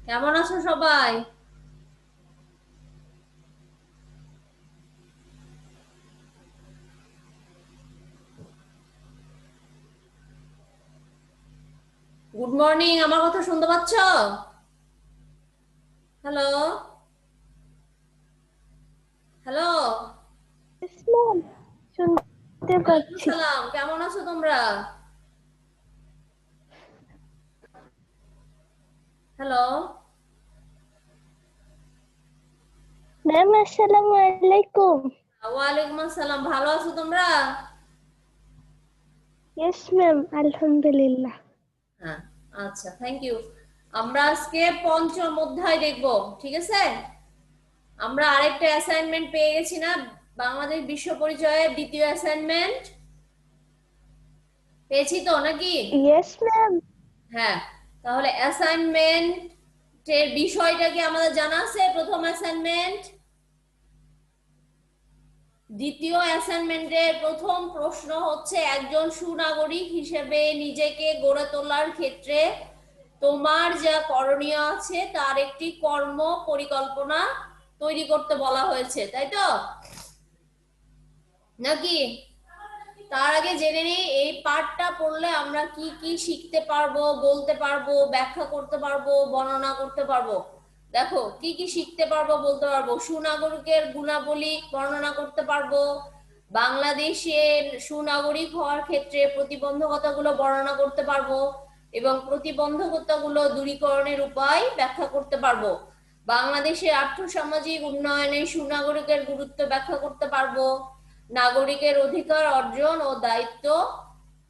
কেমন আছো সবাই? গুড মর্নিং, আমার কথা শুনতে পাচ্ছ? Hello, hello. ইসলাম শুনতে ওয়ালাইকুম পাচ্ছি। সালাম, কেমন আছো তোমরা? হ্যালো। ম্যাম আসসালামু আলাইকুম। ওয়ালাইকুম আসসালাম, ভালো আছো তোমরা? ইয়েস ম্যাম, আলহামদুলিল্লাহ। হ্যাঁ, আচ্ছা, থ্যাংক ইউ। আমরা আজকে পঞ্চম অধ্যায় দেখব, ঠিক আছে? আমরা আরেকটা অ্যাসাইনমেন্ট পেয়ে গেছি না, বাংলাদেশ বিশ্ব পরিচয়ের দ্বিতীয় অ্যাসাইনমেন্ট পেয়েছি তো নাকি? Yes ma'am. হ্যাঁ, তাহলে অ্যাসাইনমেন্টের বিষয়টা কি আমাদের জানা আছে? প্রথম অ্যাসাইনমেন্ট, দ্বিতীয় অ্যাসাইনমেন্টের প্রথম প্রশ্ন হচ্ছে, একজন সুনাগরিক হিসেবে নিজেকে গড়ে তোলার ক্ষেত্রে তোমার যা করণীয় আছে তার একটি কর্ম পরিকল্পনা তৈরি করতে বলা হয়েছে, তাই তো নাকি? তার আগে জেনে নিই এই পাঠটা পড়লে আমরা কি কি শিখতে পারবো, বলতে পারবো, ব্যাখ্যা করতে পারবো, বর্ণনা করতে পারবো। দেখো কি কি শিখতে পারবো, বলতে পারবো। সুনাগরিকের গুণাবলী বর্ণনা করতে পারবো, বাংলাদেশের সুনাগরিক হওয়ার ক্ষেত্রে প্রতিবন্ধকতাগুলো বর্ণনা করতে পারবো, এবং প্রতিবন্ধকতাগুলো দূরীকরণের উপায় ব্যাখ্যা করতে পারবো। বাংলাদেশের আর্থসামাজিক উন্নয়নে সুনাগরিকের গুরুত্ব ব্যাখ্যা করতে পারবো, নাগরিকের অধিকার অর্জন ও দায়িত্ব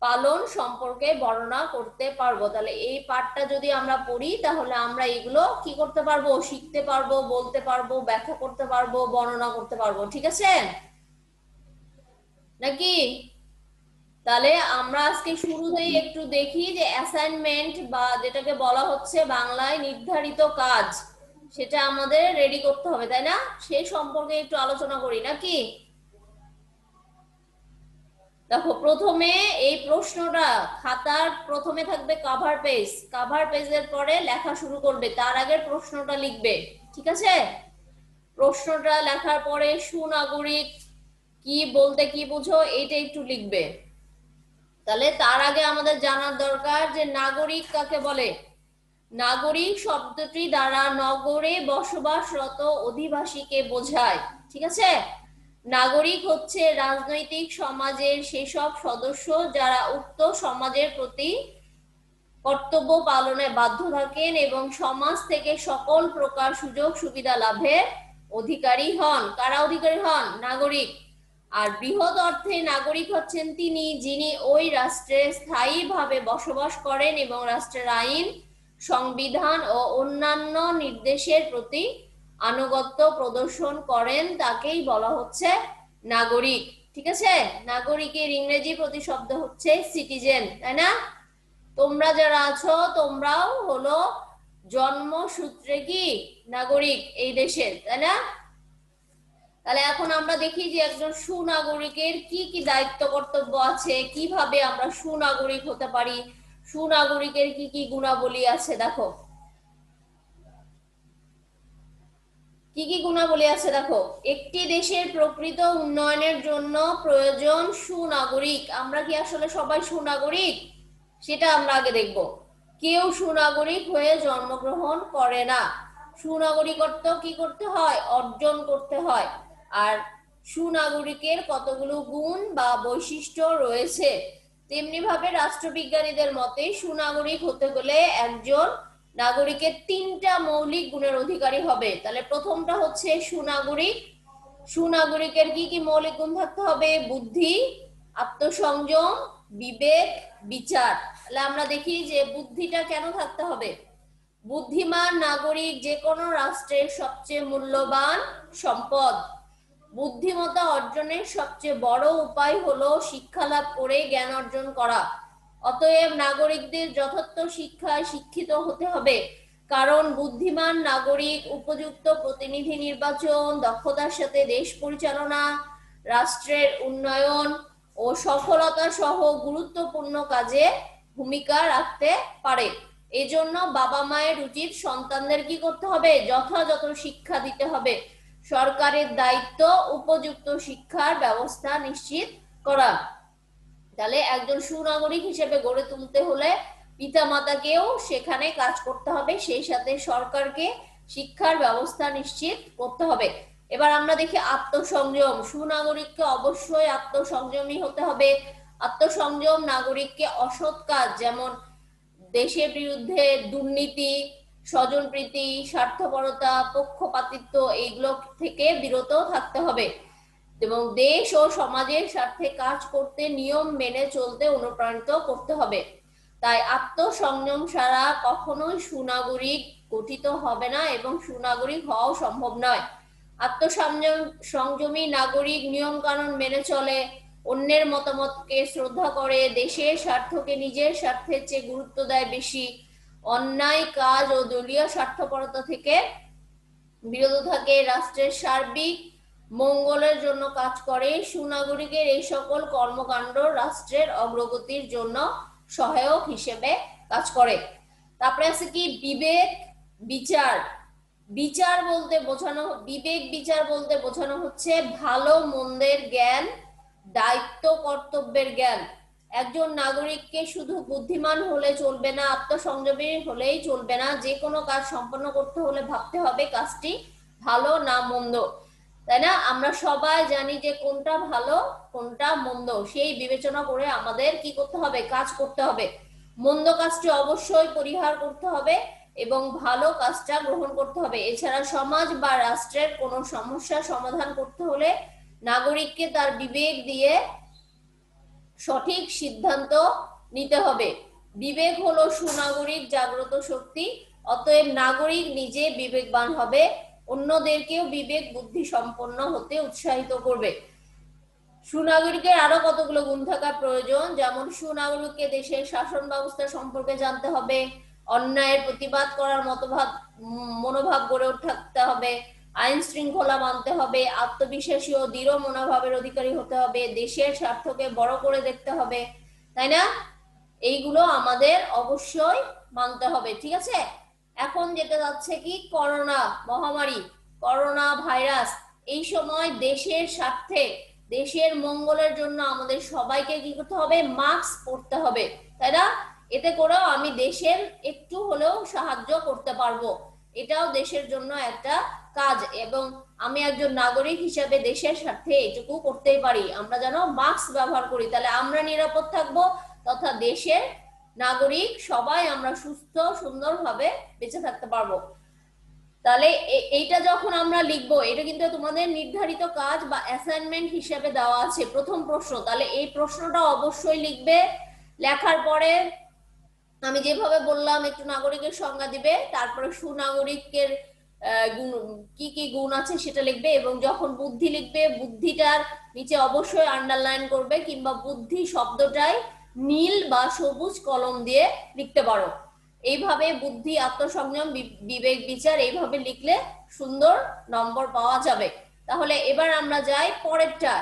পালন সম্পর্কে বর্ণনা করতে পারবো। তাহলে এই পাঠটা যদি আমরা পড়ি তাহলে আমরা এগুলো কি করতে পারবো, শিখতে পারবো, বলতে পারবো, ব্যাখ্যা করতে পারবো, বর্ণনা করতে পারবো, ঠিক আছে নাকি? তাহলে আমরা আজকে শুরুতেই একটু দেখি যে অ্যাসাইনমেন্ট বা যেটাকে বলা হচ্ছে বাংলায় নির্ধারিত কাজ, সেটা আমাদের রেডি করতে হবে, তাই না? সেই সম্পর্কে একটু আলোচনা করি নাকি? দেখো প্রথমে এই প্রশ্নটা, খাতার প্রথমে থাকবে কাভার পেজ, কাভার পেজের পরে লেখা শুরু করবে, তার আগের প্রশ্নটা লিখবে, ঠিক আছে? প্রশ্নটা লেখার পরে সুনাগরিক কি বলতে কি বুঝো এইটা একটু লিখবে। তাহলে তার আগে আমাদের জানার দরকার যে নাগরিক কাকে বলে। নাগরিক শব্দটি দ্বারা নগরে বসবাসরত অধিবাসীকে বোঝায়, ঠিক আছে? নাগরিক হচ্ছে রাজনৈতিক সমাজের সেসব সদস্য যারা উক্ত সমাজের প্রতি কর্তব্য পালনে বাধ্য থাকেন এবং সমাজ থেকে সকল প্রকার সুযোগ সুবিধা লাভের অধিকারী হন। কারা অধিকারী হন? নাগরিক। আর বৃহৎ অর্থে নাগরিক হচ্ছেন তিনি যিনি ওই রাষ্ট্রে স্থায়ীভাবে বসবাস করেন এবং রাষ্ট্রের আইন, সংবিধান ও অন্যান্য নির্দেশের প্রতি আনুগত্য প্রদর্শন করেন, তাকেই বলা হচ্ছে নাগরিক, ঠিক আছে? নাগরিকের ইংরেজি প্রতিশব্দ হচ্ছে সিটিজেন, তাই না? তোমরা যারা আছো তোমরাও হলো জন্মসূত্রে কি নাগরিক এই দেশের, তাই না? তাহলে এখন আমরা দেখি যে একজন সুনাগরিকের কি কি দায়িত্ব কর্তব্য আছে, কিভাবে আমরা সুনাগরিক হতে পারি, সুনাগরিকের কি কি গুণাবলী আছে। দেখো কি কি গুণাবলী আছে, দেখো। একটি দেশের প্রকৃত উন্নয়নের জন্য প্রয়োজন সুনাগরিক। আমরা কি আসলে সবাই সুনাগরিক? সেটা আমরা আগে দেখব। কেউ সুনাগরিক হয়ে জন্মগ্রহণ করে না, সুনাগরিকত্ব কি করতে হয়? অর্জন করতে হয়। আর সুনাগরিকের কতগুলো গুণ বা বৈশিষ্ট্য রয়েছে, তেমনি ভাবে রাষ্ট্রবিজ্ঞানীদের মতে সুনাগরিক হতে গেলে একজন নাগরিকের তিনটা মৌলিক গুণের অধিকারী হবে। তাহলে প্রথমটা হচ্ছে সুনাগরিক। সুনাগরিকের কি কি মৌলিক গুণ থাকতে হবে? বুদ্ধি, আত্মসংযম, বিবেক, বিচার। তাহলে আমরা দেখি যে বুদ্ধিটা কেন থাকতে হবে। বুদ্ধিমান নাগরিক যে কোনো রাষ্ট্রের সবচেয়ে মূল্যবান সম্পদ। বুদ্ধিমত্তা অর্জনের সবচেয়ে বড় উপায় হলো শিক্ষা লাভ করে জ্ঞান অর্জন করা। অতএব নাগরিকদের যথার্থ শিক্ষায় শিক্ষিত হতে হবে, কারণ বুদ্ধিমান নাগরিক উপযুক্ত প্রতিনিধি নির্বাচন, দক্ষতার সাথে দেশ পরিচালনা, রাষ্ট্রের উন্নয়ন ও সফলতা সহ গুরুত্বপূর্ণ কাজে ভূমিকা রাখতে পারে। এই জন্য বাবা মায়ের উচিত সন্তানদের কি করতে হবে, যথাযথ শিক্ষা দিতে হবে। সরকারের দায়িত্ব উপযুক্ত শিক্ষার ব্যবস্থা নিশ্চিত করা। তাহলে একজন সুনাগরিক হিসেবে গড়ে তুলতে হলে পিতামাতাকেও সেখানে কাজ করতে হবে, সেই সাথে সরকারকে শিক্ষার ব্যবস্থা নিশ্চিত করতে হবে। এবার আমরা দেখি আত্মসংযম। সুনাগরিককে অবশ্যই আত্মসংযমী হতে হবে। আত্মসংযম নাগরিককে অসৎ কাজ যেমন দেশের বিরুদ্ধে দুর্নীতি, স্বজনপ্রীতি, স্বার্থপরতা, পক্ষপাতিত্ব এইগুলো থেকে বিরত থাকতে হবে এবং দেশ ও সমাজের স্বার্থে কাজ করতে নিয়ম মেনে চলতে অনুপ্রাণিত করতে হবে। তাই আত্মসংযম ছাড়া কখনোই সুনাগরিক গঠিত হবে না এবং সুনাগরিক হওয়াও সম্ভব নয়। সংযমী নাগরিক নিয়ম কানুন মেনে চলে, অন্যের মতামতকে শ্রদ্ধা করে, দেশের স্বার্থকে নিজের স্বার্থের চেয়ে গুরুত্ব দেয় বেশি, অন্যায় কাজ ও দলীয় স্বার্থপরতা থেকে বিরত থাকে, রাষ্ট্রের সার্বিক মঙ্গলের জন্য কাজ করে। সুনাগরিকের এই সকল কর্মকাণ্ড রাষ্ট্রের অগ্রগতির জন্য সহায়ক হিসেবে কাজ করে। তারপরে আছে কি বিবেক বিচার। বিবেক বিচার বলতে বোঝানো হচ্ছে ভালো মন্দের জ্ঞান, দায়িত্ব কর্তব্যের জ্ঞান। একজন নাগরিককে শুধু বুদ্ধিমান হলে চলবে না, আত্মসংযমী হলেই চলবে না, যে কোনো কাজ সম্পন্ন করতে হলে ভাবতে হবে কাজটি ভালো না মন্দ, তাই না? আমরা সবাই জানি যে কোনটা ভালো কোনটা মন্দ, সেই বিবেচনা করে আমাদের কি করতে হবে, কাজ করতে হবে। মন্দ কাজটি অবশ্যই পরিহার করতে হবে এবং ভালো কাজটা গ্রহণ করতে হবে। এছাড়া সমাজ বা রাষ্ট্রের কোনো সমস্যা সমাধান করতে হলে নাগরিককে তার বিবেক দিয়ে সঠিক সিদ্ধান্ত নিতে হবে। বিবেক হলো সুনাগরিক জাগ্রত শক্তি। অতএব নাগরিক নিজে বিবেকবান হবে, অন্যদেরকেও বিবেক বুদ্ধি সম্পন্ন হতে উৎসাহিত করবে। সুনাগরিকের আরো কতগুলো গুণ থাকা প্রয়োজন, যেমন সুনাগরিককে দেশের শাসন ব্যবস্থা সম্পর্কে জানতে হবে, অন্যায়ের প্রতিবাদ করার মনোভাব গড়ে থাকতে হবে, আইন শৃঙ্খলা মানতে হবে, আত্মবিশ্বাসী ও দৃঢ় মনোভাবের অধিকারী হতে হবে, দেশের স্বার্থকে বড় করে দেখতে হবে, তাই না? এইগুলো আমাদের অবশ্যই মানতে হবে, ঠিক আছে? এখন যেটা যাচ্ছে কি করোনা মহামারী, করোনা ভাইরাস, এই সময় দেশের স্বার্থে দেশের মঙ্গলের জন্য আমাদের সবাইকে কি করতে হবে, মাস্ক পরতে হবে, তাই না? এতে করেও আমি দেশের একটু হলেও সাহায্য করতে পারবো, এটাও দেশের জন্য একটা কাজ এবং আমি একজন নাগরিক হিসেবে দেশের স্বার্থে এটুকু করতেই পারি। আমরা যেন মাস্ক ব্যবহার করি, তাহলে আমরা নিরাপদ থাকবো তথা দেশের নাগরিক সবাই আমরা সুস্থ সুন্দরভাবে বেঁচে থাকতে পারবো। তাহলে এইটা যখন আমরা লিখবো, এটা কিন্তু তোমাদের নির্ধারিত কাজ বা অ্যাসাইনমেন্ট হিসেবে দেওয়া আছে, প্রথম প্রশ্ন। তাহলে এই প্রশ্নটা অবশ্যই লিখবে। লেখার পরে আমি যেভাবে বললাম একটু নাগরিকের সংজ্ঞা দিবে, তারপরে সুনাগরিকের কি কি গুণ আছে সেটা লিখবে এবং যখন বুদ্ধি লিখবে বুদ্ধিটার নিচে অবশ্যই আন্ডারলাইন করবে কিংবা বুদ্ধি শব্দটাই নীল বা সবুজ কলম দিয়ে লিখতে পারো। এইভাবে বুদ্ধি, আত্মসংযম, বিবেক বিচার এইভাবে লিখলে সুন্দর নম্বর পাওয়া যাবে। তাহলে এবার আমরা যাই পরেরটা।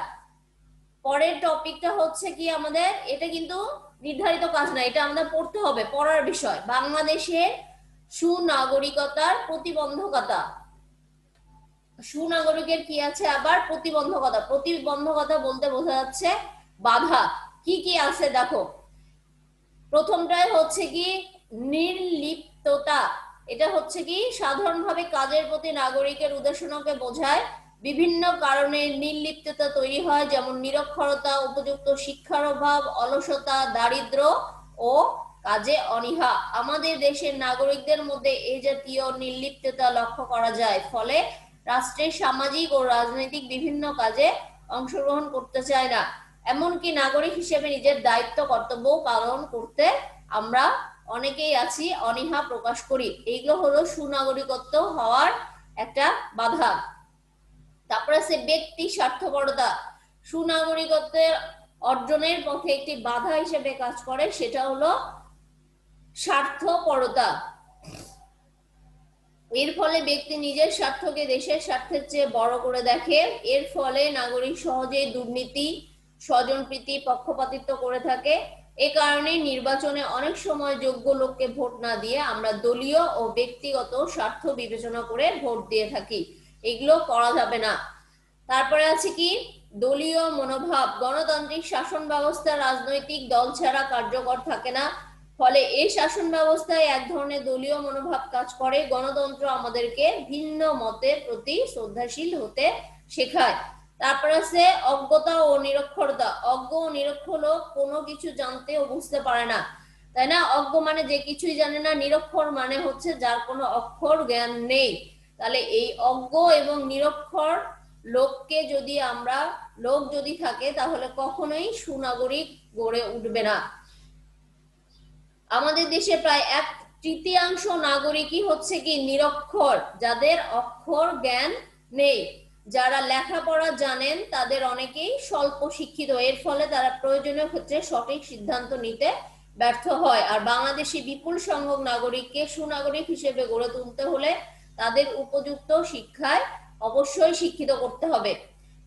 পরের টপিকটা হচ্ছে কি আমাদের, এটা কিন্তু নির্ধারিত কাজ না, এটা আমাদের পড়তে হবে, পড়ার বিষয়। বাংলাদেশের সুনাগরিকতার প্রতিবন্ধকতা। সুনাগরিকের কি আছে আবার, প্রতিবন্ধকতা। প্রতিবন্ধকতা বলতে বোঝা যাচ্ছে বাধা। কি কি আছে দেখো, প্রথমটাই হচ্ছে কি নির্লিপ্ততা। এটা হচ্ছে কি সাধারণভাবে কাজের প্রতি নাগরিকের উদাসীনতাকে বোঝায়। বিভিন্ন কারণে নির্লিপ্ততা তৈরি হয়, যেমন নিরক্ষরতা, উপযুক্ত শিক্ষার অভাব, অলসতা, দারিদ্র্য ও কাজে অনীহা। আমাদের দেশের নাগরিকদের মধ্যে এই জাতীয় নির্লিপ্ততা লক্ষ্য করা যায়, ফলে রাষ্ট্রের সামাজিক ও রাজনৈতিক বিভিন্ন কাজে অংশগ্রহণ করতে চায় না, এমনকি নাগরিক হিসেবে নিজের দায়িত্ব কর্তব্য পালন করতে আমরা অনেকেই আছি অনীহা প্রকাশ করি। এইগুলো হলো সুনাগরিকত্ব হওয়ার একটা বাধা। তারপরে আছে ব্যক্তি স্বার্থপরতা। সুনাগরিকত্বের অর্জনের পথে একটি বাধা হিসেবে কাজ করে, সেটা হলো স্বার্থপরতা। এর ফলে ব্যক্তি নিজের স্বার্থকে দেশের স্বার্থের চেয়ে বড় করে দেখে। এর ফলে নাগরিক সহজেই দুর্নীতি, স্বজনপ্রীতি, পক্ষপাতিত্ব করে থাকে। এই কারণে নির্বাচনে অনেক সময় যোগ্য লোককে ভোট না দিয়ে আমরা দলীয় ও ব্যক্তিগত স্বার্থ বিবেচনা করে ভোট দিয়ে থাকি, এগুলো করা যাবে না। তারপরে আছে কি দলীয় মনোভাব। গণতান্ত্রিক শাসন ব্যবস্থা রাজনৈতিক দল ছাড়া কার্যকর থাকে না, ফলে এই শাসন ব্যবস্থায় এক ধরনের দলীয় মনোভাব কাজ করে। গণতন্ত্র আমাদেরকে ভিন্ন মতের প্রতি শ্রদ্ধাশীল হতে শেখায়। তারপরে আছে অজ্ঞতা ও নিরক্ষরতা। অজ্ঞ ও নিরক্ষর লোক কোনো কিছু জানতে ও বুঝতে পারে না, তাই না? অজ্ঞ মানে যে কিছুই জানে না, নিরক্ষর মানে হচ্ছে যার কোনো অক্ষর জ্ঞান নেই। তাহলে এই অজ্ঞ এবং নিরক্ষর লোককে যদি আমরা লোক যদি থাকে তাহলে কখনোই সুনাগরিক গড়ে উঠবে না। আমাদের দেশে প্রায় 1/3 নাগরিকই হচ্ছে কি নিরক্ষর, যাদের অক্ষর জ্ঞান নেই। যারা লেখাপড়া জানেন তাদের অনেকেই স্বল্প শিক্ষিত, এর ফলে তারা প্রয়োজনীয় ক্ষেত্রে সঠিক সিদ্ধান্ত নিতে ব্যর্থ হয়। আর বাংলাদেশি বিপুল সংখ্যক নাগরিককে সুনাগরিক হিসেবে গড়ে তুলতে হলে তাদের উপযুক্ত শিক্ষায় অবশ্যই শিক্ষিত করতে হবে।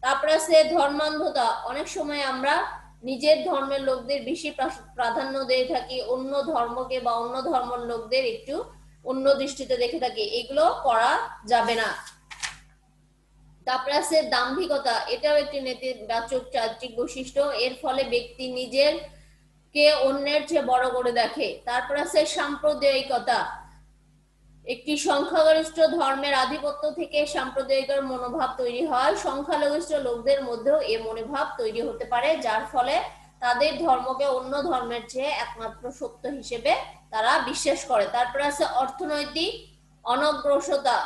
তারপরে আছে ধর্মান্ধতা। অনেক সময় আমরা নিজের ধর্মের লোকদের বেশি প্রাধান্য দিয়ে থাকি, অন্য ধর্মকে বা অন্য ধর্মের লোকদের একটু অন্য দৃষ্টিতে দেখে থাকি, এগুলো করা যাবে না। তারপরে আছে দাম্ভিকতা। এটাও একটি নেতিবাচক চারিত্রিক বৈশিষ্ট্য, এর ফলে ব্যক্তি নিজের কে অন্যের চেয়ে বড় করে দেখে। তারপর আছে সাম্প্রদায়িকতা। একটি সংখ্যাগরিষ্ঠ ধর্মের আধিপত্য থেকে সাম্প্রদায়িকতার মনোভাব তৈরি হয়। সংখ্যালঘিষ্ঠ লোকদের মধ্যেও এ মনোভাব তৈরি হতে পারে, যার ফলে তাদের ধর্মকে অন্য ধর্মের চেয়ে একমাত্র সত্য হিসেবে তারা বিশ্বাস করে। তারপর আছে অর্থনৈতিক অনগ্রসরতা।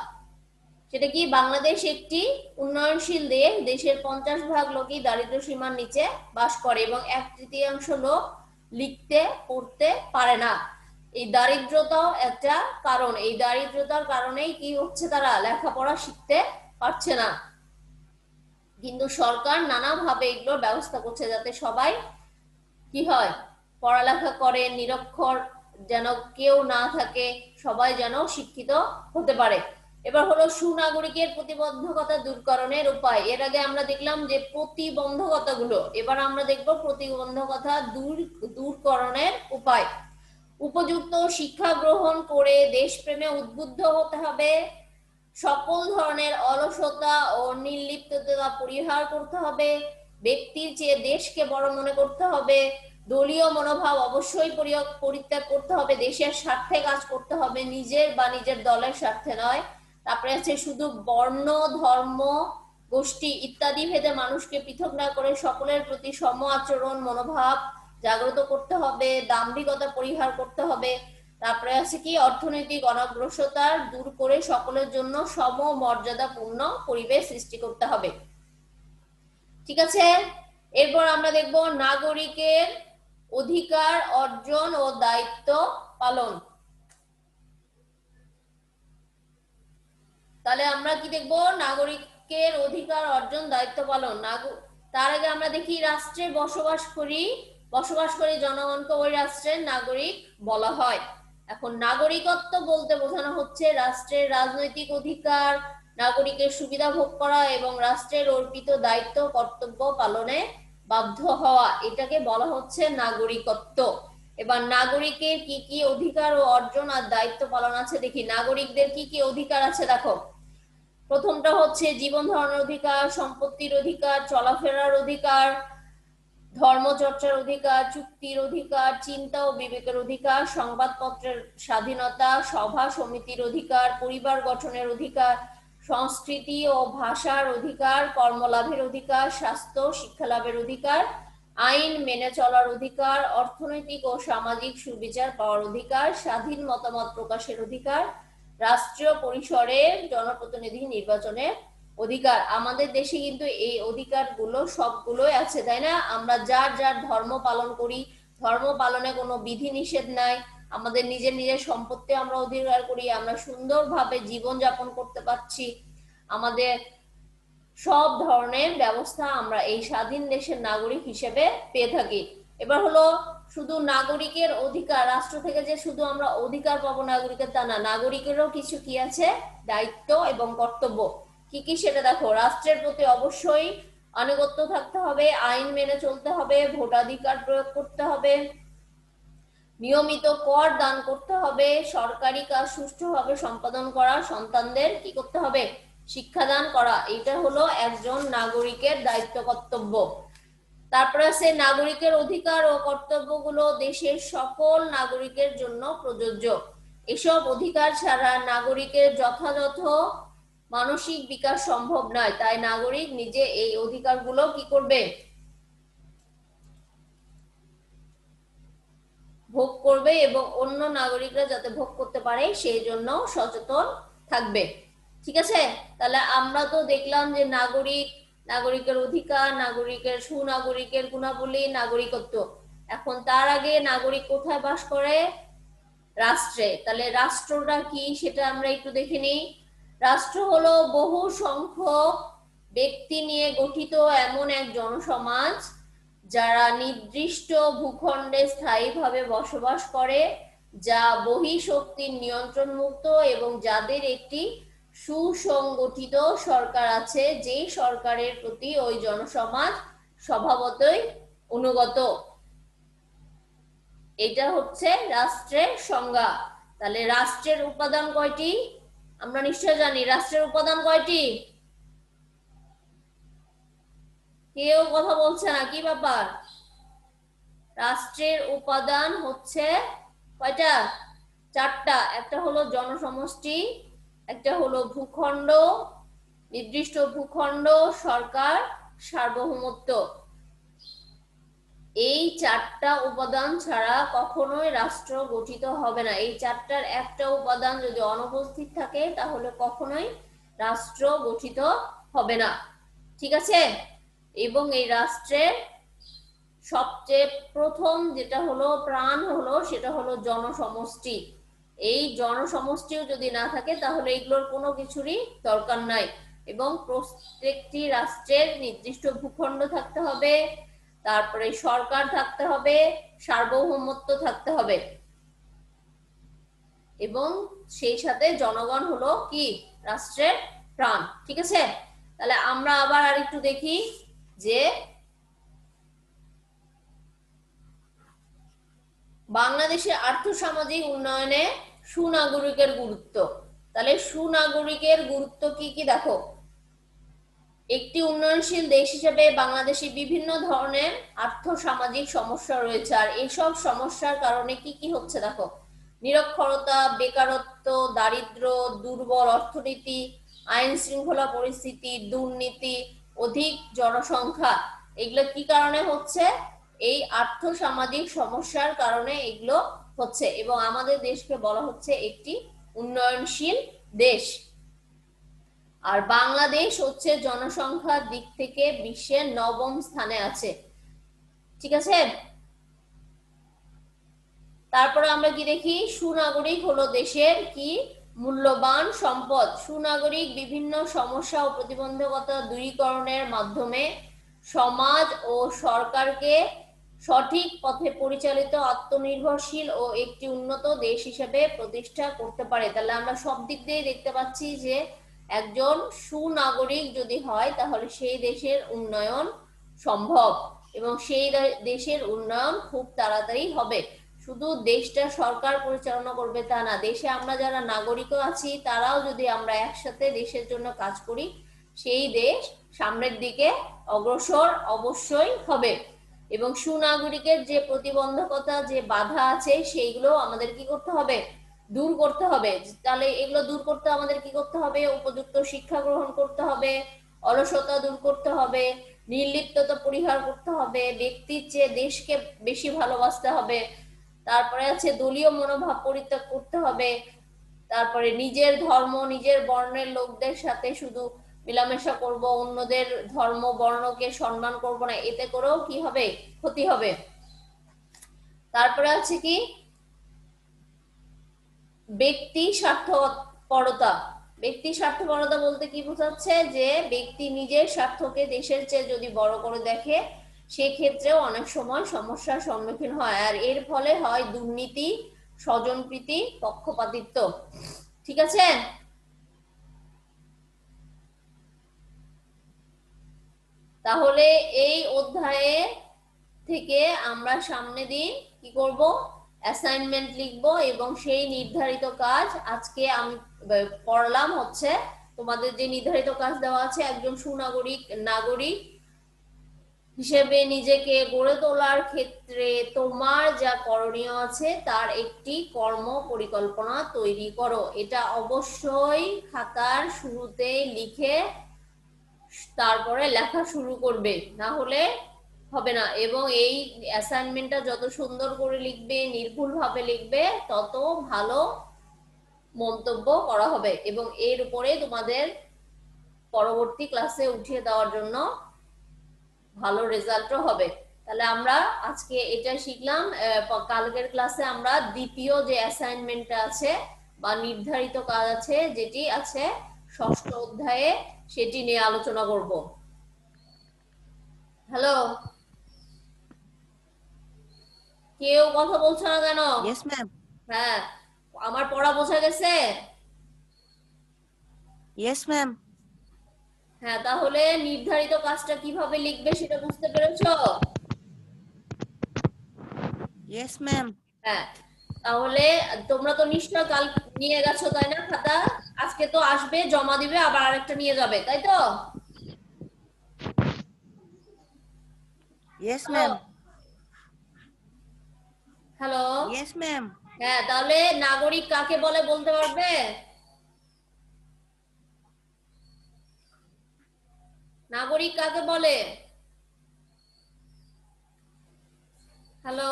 সেটা কি বাংলাদেশ একটি উন্নয়নশীল দেশ, দেশের 50% লোকই দারিদ্র্য সীমার নিচে বাস করে এবং 1/3 লোক লিখতে পড়তে পারে না। এই দারিদ্রতাও একটা কারণ, এই দারিদ্রতার কারণেই কি হচ্ছে, তারা লেখাপড়া শিখতে পারছে না। কিন্তু সরকার নানাভাবে এগুলোর ব্যবস্থা করছে যাতে সবাই কি হয়, পড়ালেখা করে, নিরক্ষর যেন কেউ না থাকে, সবাই যেন শিক্ষিত হতে পারে। এবার হলো সুনাগরিকের প্রতিবন্ধকতা দূরকরণের উপায়। এর আগে আমরা দেখলাম যে প্রতিবন্ধকতা গুলো, এবার আমরা দেখবো প্রতিবন্ধকতা দূরকরণের উপায়। উপযুক্ত শিক্ষা গ্রহণ করে দেশপ্রেমে উদ্বুদ্ধ হতে হবে। সকল ধরনের অলসতা ও নির্লিপ্ততা পরিহার করতে হবে। ব্যক্তির চেয়ে দেশকে বড় মনে করতে হবে। দলীয় মনোভাব অবশ্যই পরিত্যাগ করতে হবে। দেশের স্বার্থে কাজ করতে হবে, নিজের বা নিজের দলের স্বার্থে নয়। তারপরে আছে শুধু বর্ণ, ধর্ম, গোষ্ঠী ইত্যাদি ভেদে মানুষকে পৃথক না করে সকলের প্রতি সম আচরণ মনোভাব জাগ্রত করতে হবে। দাম্ভিকতা পরিহার করতে হবে। তারপরে আছে কি অর্থনৈতিক অনগ্রসরতা দূর করে সকলের জন্য সম মর্যাদাপূর্ণ পরিবেশ সৃষ্টি করতে হবে। ঠিক আছে, এরপর আমরা দেখব নাগরিকের অধিকার অর্জন ও দায়িত্ব পালন। তাহলে আমরা কি দেখব, নাগরিকের অধিকার অর্জন দায়িত্ব পালন। তার আগে আমরা দেখি রাষ্ট্রে বসবাস করি জনগণকে ওই রাষ্ট্রের নাগরিক বলা হয়। এখন নাগরিকত্ব বলতে বোঝানো হচ্ছে রাষ্ট্রের রাজনৈতিক অধিকার, নাগরিকের সুবিধা ভোগ করা এবং রাষ্ট্রের অর্পিত দায়িত্ব কর্তব্য পালনে বাধ্য হওয়া, এটাকে বলা হচ্ছে নাগরিকত্ব। এবার নাগরিকের কি কি অধিকার ও অর্জন আর দায়িত্ব পালন আছে দেখি। নাগরিকদের কি কি অধিকার আছে দেখো। প্রথমটা হচ্ছে জীবন ধারণের অধিকার, সম্পত্তির অধিকার, চলাফেরার অধিকার, ধর্মচর্চার অধিকার, চুক্তির অধিকার, চিন্তা ও বিবেকের অধিকার, সংবাদপত্রের স্বাধীনতা, সভা সমিতির অধিকার, পরিবার গঠনের অধিকার, সংস্কৃতি ও ভাষার অধিকার, কর্মলাভের অধিকার, স্বাস্থ্য শিক্ষা লাভের অধিকার, আইন মেনে চলার অধিকার, অর্থনৈতিক ও সামাজিক সুবিচার পাওয়ার অধিকার, স্বাধীন মতামত প্রকাশের অধিকার, রাষ্ট্রীয় পরিসরে জনপ্রতিনিধি নির্বাচনের অধিকার। আমাদের দেশে কিন্তু এই অধিকারগুলো সবগুলোই আছে, তাই না? আমরা যার যার ধর্ম পালন করি, ধর্ম পালনে কোনো বিধি নিষেধ নাই। আমাদের নিজের নিজের সম্পত্তি আমরা অধিকার করি, আমরা সুন্দরভাবে জীবন যাপন করতে পারছি। আমাদের সব ধরনের ব্যবস্থা আমরা এই স্বাধীন দেশের নাগরিক হিসেবে পেয়ে থাকি। এবার হলো শুধু নাগরিকের অধিকার, রাষ্ট্র থেকে যে শুধু আমরা অধিকার পাবো নাগরিকের তা না, নাগরিকেরও কিছু কি আছে, দায়িত্ব এবং কর্তব্য। কি কি সেটা দেখো। রাষ্ট্রের প্রতি অবশ্যই আনুগত্য থাকতে হবে, আইন মেনে চলতে হবে, ভোটাধিকার প্রয়োগ করতে হবে, নিয়মিত কর দান করতে হবে, সরকারি কাজ সুষ্ঠুভাবে সম্পাদন করা, সন্তানদের কি করতে হবে, শিক্ষাদান করা। এটা হলো একজন নাগরিকের দায়িত্ব কর্তব্য। তারপরে আছে নাগরিকের অধিকার ও কর্তব্যগুলো দেশের সকল নাগরিকের জন্য প্রযোজ্য। এসব অধিকার ছাড়া নাগরিকের যথাযথ মানসিক বিকাশ সম্ভব নয়। তাই নাগরিক নিজে এই অধিকারগুলো কি করবে, ভোগ করবে এবং অন্য নাগরিকরা যাতে ভোগ করতে পারে সেই জন্য সচেতন থাকবে। ঠিক আছে, তাহলে আমরা তো দেখলাম যে নাগরিকের অধিকার, নাগরিকের সুনাগরিকের গুণাবলী, নাগরিকত্ব। এখন তার আগে নাগরিক কোথায় বাস করে, রাষ্ট্রে। তাহলে রাষ্ট্রটা কি সেটা আমরা একটু দেখে নিই। রাষ্ট্র হলো বহু সংখ্যক ব্যক্তি নিয়ে গঠিত এমন এক জনসমাজ যারা নির্দিষ্ট ভূখণ্ডে স্থায়ীভাবে বসবাস করে, যা বহিঃশক্তির নিয়ন্ত্রণ মুক্ত এবং যাদের একটি সুসংগঠিত সরকার আছে, যেই সরকারের প্রতি ওই জনসমাজ স্বভাবতই অনুগত। এটা হচ্ছে রাষ্ট্রের সংজ্ঞা। তাহলে রাষ্ট্রের উপাদান কয়টি, আমরা নিশ্চয় জানি রাষ্ট্রের উপাদান কয়টি। কেউ কথা বলছে না, কি ব্যাপার? রাষ্ট্রের উপাদান হচ্ছে কয়টা, চারটা। একটা হলো জনসমষ্টি, একটা হলো ভূখণ্ড, নির্দিষ্ট ভূখণ্ড, সরকার, সার্বভৌমত্ব। এই চারটা উপাদান ছাড়া কখনোই রাষ্ট্র গঠিত হবে না। এই চারটার একটা উপাদান যদি অনুপস্থিত থাকে তাহলে কখনোই রাষ্ট্র গঠিত হবে না। ঠিক আছে, এবং এই রাষ্ট্রের সবচেয়ে প্রথম যেটা হলো প্রাণ হলো সেটা হলো জনসমষ্টি। এই জনসমষ্টিও যদি না থাকে তাহলে এগুলোর কোনো কিছুরই দরকার নাই। এবং প্রত্যেকটি রাষ্ট্রের নির্দিষ্ট ভূখণ্ড থাকতে হবে, তারপরে সরকার থাকতে হবে, সার্বভৌমত্ব থাকতে হবে, এবং সেই সাথে জনগণ হলো কি, রাষ্ট্রের প্রাণ। ঠিক আছে, তাহলে আমরা আবার আরেকটু দেখি যে বাংলাদেশের আর্থসামাজিক উন্নয়নে সুনাগরিকের গুরুত্ব। তাহলে সুনাগরিকের গুরুত্ব কি কি দেখো। একটি উন্নয়নশীল দেশ হিসেবে বাংলাদেশে বিভিন্ন ধরনের আর্থসামাজিক সমস্যা রয়েছে, আর এইসব সমস্যার কারণে কি কি হচ্ছে দেখো। নিরক্ষরতা, বেকারত্ব, দারিদ্র্য, দুর্বল অর্থনীতি, আইন শৃঙ্খলা পরিস্থিতি, দুর্নীতি, অধিক জনসংখ্যা, এগুলো কি কারণে হচ্ছে, এই আর্থসামাজিক সমস্যার কারণে এগুলো হচ্ছে। এবং আমাদের দেশকে বলা হচ্ছে একটি উন্নয়নশীল দেশ। আর বাংলাদেশ হচ্ছে জনসংখ্যার দিক থেকে বিশ্বের 9ম স্থানে আছে। ঠিক আছে, তারপরে আমরা কি দেখি, সুনাগরিক হলো দেশের কি, মূল্যবান সম্পদ। সুনাগরিক বিভিন্ন সমস্যা ও প্রতিবন্ধকতা দূরীকরণের মাধ্যমে সমাজ ও সরকারকে সঠিক পথে পরিচালিত, আত্মনির্ভরশীল ও একটি উন্নত দেশ হিসেবে প্রতিষ্ঠা করতে পারে। তাহলে আমরা সব দিক দিয়ে দেখতে পাচ্ছি যে একজন সুনাগরিক যদি হয় তাহলে সেই দেশের উন্নয়ন সম্ভব, এবং সেই দেশের উন্নয়ন খুব তাড়াতাড়ি হবে। শুধু দেশটা সরকার পরিচালনা করবে তা না, দেশে আমরা যারা নাগরিকও আছি তারাও যদি আমরা একসাথে দেশের জন্য কাজ করি, সেই দেশ সামনের দিকে অগ্রসর অবশ্যই হবে। এবং সুনাগরিকের যে প্রতিবন্ধকতা, যে বাধা আছে, সেইগুলো আমাদের কি করতে হবে, দূর করতে হবে। তাহলে এগুলো দূর করতে আমাদের কি করতে হবে, উপযুক্ত শিক্ষা গ্রহণ করতে হবে, অলসতা দূর করতে হবে, নির্লিপ্ততা পরিহার করতে হবে, ব্যক্তির চেয়ে দেশকে বেশি ভালোবাসতে হবে, তারপরে আছে দলীয় মনোভাব পরিত্যাগ করতে হবে, তারপরে নিজের ধর্ম নিজের বর্ণের লোকদের সাথে শুধু মেলামেশা করব, অন্যদের ধর্ম বর্ণকে সম্মান করব না, এতে করেও কি হবে, ক্ষতি হবে। তারপরে আছে কি, ব্যক্তি স্বার্থপরতা। ব্যক্তি স্বার্থপরতা বলতে কি বোঝাচ্ছে, যে ব্যক্তি নিজের স্বার্থকে দেশের চেয়ে যদি বড় করে দেখে, সেক্ষেত্রেও অনেক সময় সমস্যার সম্মুখীন হয়, আর এর ফলে হয় দুর্নীতি, স্বজনপ্রীতি, পক্ষপাতিত্ব। ঠিক আছে, তাহলে এই অধ্যায়ে থেকে আমরা সামনে দিন কি করব, অ্যাসাইনমেন্ট লিখবো এবং সেই নির্ধারিত কাজ আজকে আমি পড়লাম হচ্ছে তোমাদের যে নির্ধারিত কাজ দেওয়া আছে একজন নাগরিক হিসেবে নিজেকে গড়ে তোলার ক্ষেত্রে তোমার যা করণীয় আছে তার একটি কর্ম পরিকল্পনা তৈরি করো। এটা অবশ্যই খাতার শুরুতে লিখে তারপরে লেখা শুরু করবে, না হলে হবে না। এবং এই অ্যাসাইনমেন্টটা যত সুন্দর করে লিখবে, নির্ভুল ভাবে লিখবে, তত ভালো মন্তব্য করা হবে এবং এর উপরে তোমাদের পরবর্তী ক্লাসে উঠিয়ে দেওয়ার জন্য ভালো রেজাল্টও হবে। তাহলে আমরা আজকে এটা শিখলাম। কালকের ক্লাসে আমরা দ্বিতীয় যে অ্যাসাইনমেন্টটা আছে বা নির্ধারিত কাজ আছে যেটি আছে ষষ্ঠ অধ্যায়ে, সেটি নিয়ে আলোচনা করব। হ্যালো, কেউ কথা বলছো না কেন? Yes, ma'am. হ্যাঁ, আমার পড়া বোঝা গেছে? Yes, ma'am. হ্যাঁ, তাহলে নির্ধারিত কাজটা কিভাবে লিখবে সেটা বুঝতে পেরেছো? Yes, ma'am. হ্যাঁ, তাহলে তোমরা তো নিশ্চয় কাল নিয়ে গেছো তাই না খাতা? আজকে তো আসবে, জমা দিবে, আবার আরেকটা নিয়ে যাবে, তাই তো? Yes, ma'am. Hello, Yes, ma'am. হ্যাঁ, তাহলে নাগরিক কাকে বলে বলতে পারবে? নাগরিক কাকে বলে? হ্যালো,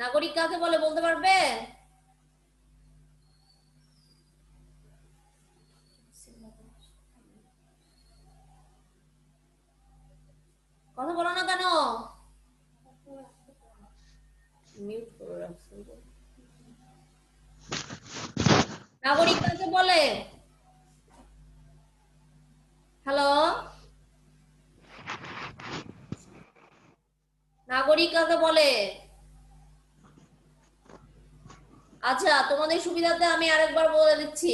নাগরিক কাকে বলে বলতে পারবে? কথা বলো না কেন? মিউট করে রাখছো। নাগরিক কাকে বলে? হ্যালো, নাগরিক কাকে বলে? আচ্ছা, তোমাদের সুবিধাতে আমি আরেকবার বলে দিচ্ছি,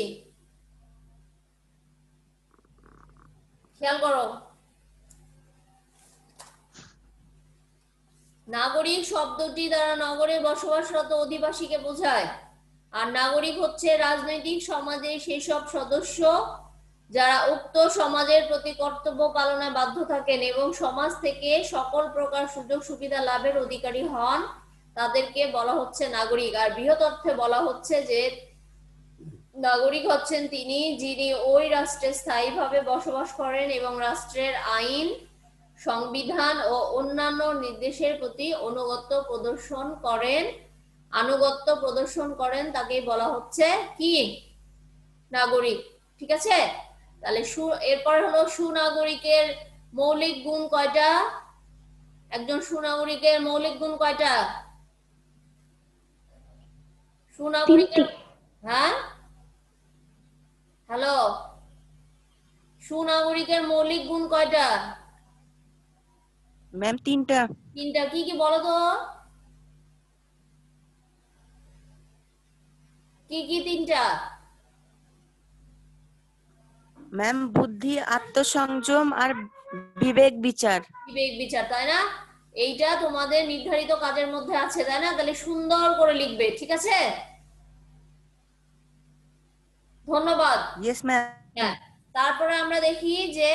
খেয়াল করো। নাগরিক শব্দটি দ্বারা নগরে বসবাসরত অধিবাসীকে বোঝায়। আর নাগরিক হচ্ছে রাজনৈতিক সমাজের সেসব সদস্য যারা উক্ত সমাজের প্রতি কর্তব্য পালনে বাধ্য থাকেন এবং সমাজ থেকে সকল প্রকার সুযোগ সুবিধা লাভের অধিকারী হন, তাদেরকে বলা হচ্ছে নাগরিক। আর বৃহৎ অর্থে বলা হচ্ছে যে নাগরিক হচ্ছেন তিনি যিনি ওই রাষ্ট্রে স্থায়ীভাবে বসবাস করেন এবং রাষ্ট্রের আইন, সংবিধান ও অন্যান্য নির্দেশের প্রতি আনুগত্য প্রদর্শন করেন, তাকেই বলা হচ্ছে কি? নাগরিক। ঠিক আছে? তাহলে এরপর হলো সুনাগরিকের মৌলিক গুণ কয়টা? একজন সুনাগরিকের মৌলিক গুণ কয়টা? সুনাগরিকের, হ্যাঁ, হ্যালো, সুনাগরিকের মৌলিক গুণ কয়টা? Ma'am, তিনটা। তিনটা। কি কি বলো তো? কি কি তিনটা? ম্যাম, বুদ্ধি, আত্মসংযম আর বিবেক বিচার। বিবেক বিচার, তাই না? এইটা তোমাদের নির্ধারিত কাজের মধ্যে আছে, তাই না? তাহলে সুন্দর করে লিখবে, ঠিক আছে? ধন্যবাদ। Yes, ma'am. হ্যাঁ, তারপরে আমরা দেখি যে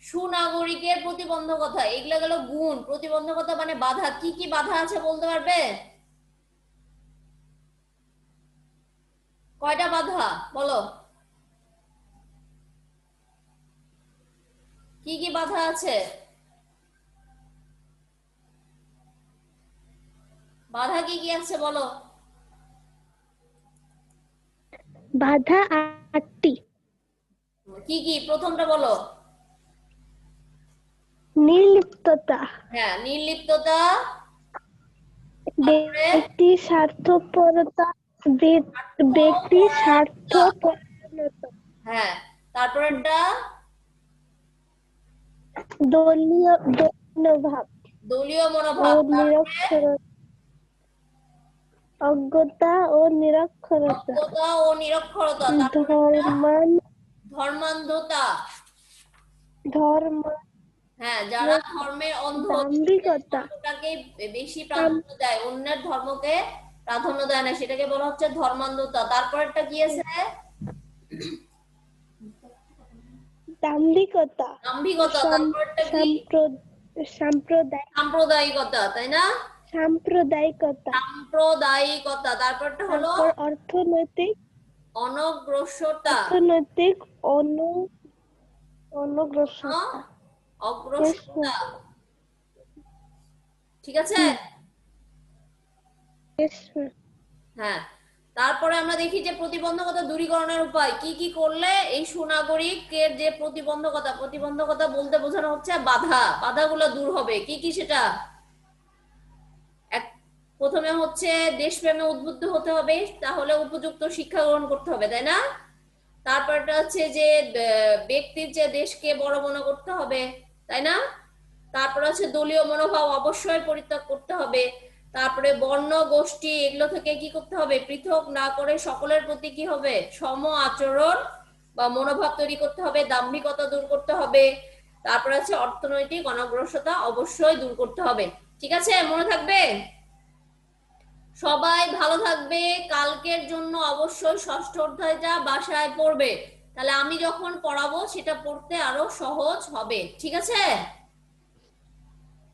সুনাগরিকের প্রতিবন্ধকতা, এগুলা গেল গুণ। প্রতিবন্ধকতা মানে বাধা। কি কি বাধা আছে বলতে পারবে? কয়টা বাধা বলো? কি কি বাধা আছে? বাধা কি কি আছে বলো? বাধা 8টি। কি কি? প্রথমটা বলো। নির্লিপ্ততা, হ্যাঁ, নির্লিপ্ততা। তারপরে ব্যক্তি স্বার্থপরতা, ব্যক্তি স্বার্থপরতা, হ্যাঁ, তারপরেরটা দলীয় মনোভাব দলীয় ও মনোভাব। তারপরে নিরক্ষরতা, অজ্ঞতা ও নিরক্ষরতা, অজ্ঞতা ও নিরক্ষরতা। তারপরে ধর্মান্ধতা, ধর্মান্ধতা। ধর্ম হ্যাঁ, যারা ধর্মের অন্ধ দাম্ভিকতা ধর্মটাকে বেশি প্রাধান্য দেয়, অন্যের ধর্মকে প্রাধান্য দেয় না, সেটাকে বলা হচ্ছে ধর্মান্ধতা। তারপরেরটা কি আছে? দাম্ভিকতা দাম্ভিকতা। তারপরেরটা কি? সাম্প্রদায়িক সাম্প্রদায়িকতা, তাই না? সাম্প্রদায়িকতা সাম্প্রদায়িকতা। তারপরটা হলো তারপর অর্থনৈতিক অনগ্রসরতা। অনগ্রসরতা অগ্রসরতা, ঠিক আছে? Yes, ma'am. হ্যাঁ, তারপরে আমরা দেখি যে প্রতিবন্ধকতা দূরীকরণের উপায় কি কি করলে এই সুনাগরিকের যে প্রতিবন্ধকতা বলতে বোঝানো হচ্ছে বাধাগুলো দূর হবে। কি কি সেটা? প্রথমে হচ্ছে দেশপ্রেমে উদ্বুদ্ধ হতে হবে, তাহলে উপযুক্ত শিক্ষা গ্রহণ করতে হবে, তাই না? তারপরটা হচ্ছে যে ব্যক্তির যে দেশকে বড় মনে করতে হবে, তাই না? তারপর হচ্ছে দলীয় মনোভাব অবশ্যই পরিত্যাগ করতে হবে। তারপরে বর্ণ গোষ্ঠী এগুলো থেকে কি করতে হবে? পৃথক না করে সকলের প্রতি কি হবে? সম আচরণ বা মনোভাব তৈরি করতে হবে। দাম্ভিকতা দূর করতে হবে। তারপরে হচ্ছে অর্থনৈতিক অনগ্রসরতা অবশ্যই দূর করতে হবে। ঠিক আছে, মনে থাকবে? সবাই ভালো থাকবে। কালকের জন্য অবশ্যই ষষ্ঠ অধ্যায়টা বাসায় পড়বে, তাহলে আমি যখন পড়াবো সেটা পড়তে আরো সহজ হবে। ঠিক আছে,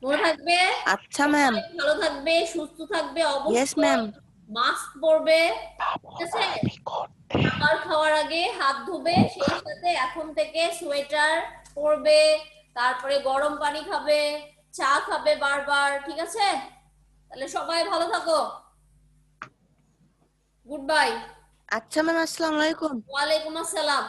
মনে থাকবে? আচ্ছা ম্যাম। ভালো থাকবে, সুস্থ থাকবে, Yes, অবশ্যই ma'am. মাস্ক পরবে, ঠিক আছে? খাবার খাওয়ার আগে হাত ধুবে, সেই সাথে এখন থেকে সোয়েটার পরবে, তারপরে গরম পানি খাবে, চা খাবে বারবার, ঠিক আছে? তাহলে সবাই ভালো থাকো। Good bye. আচ্ছা ম্যাম, আসসালামু আলাইকুম। ওয়ালাইকুম আসসালাম।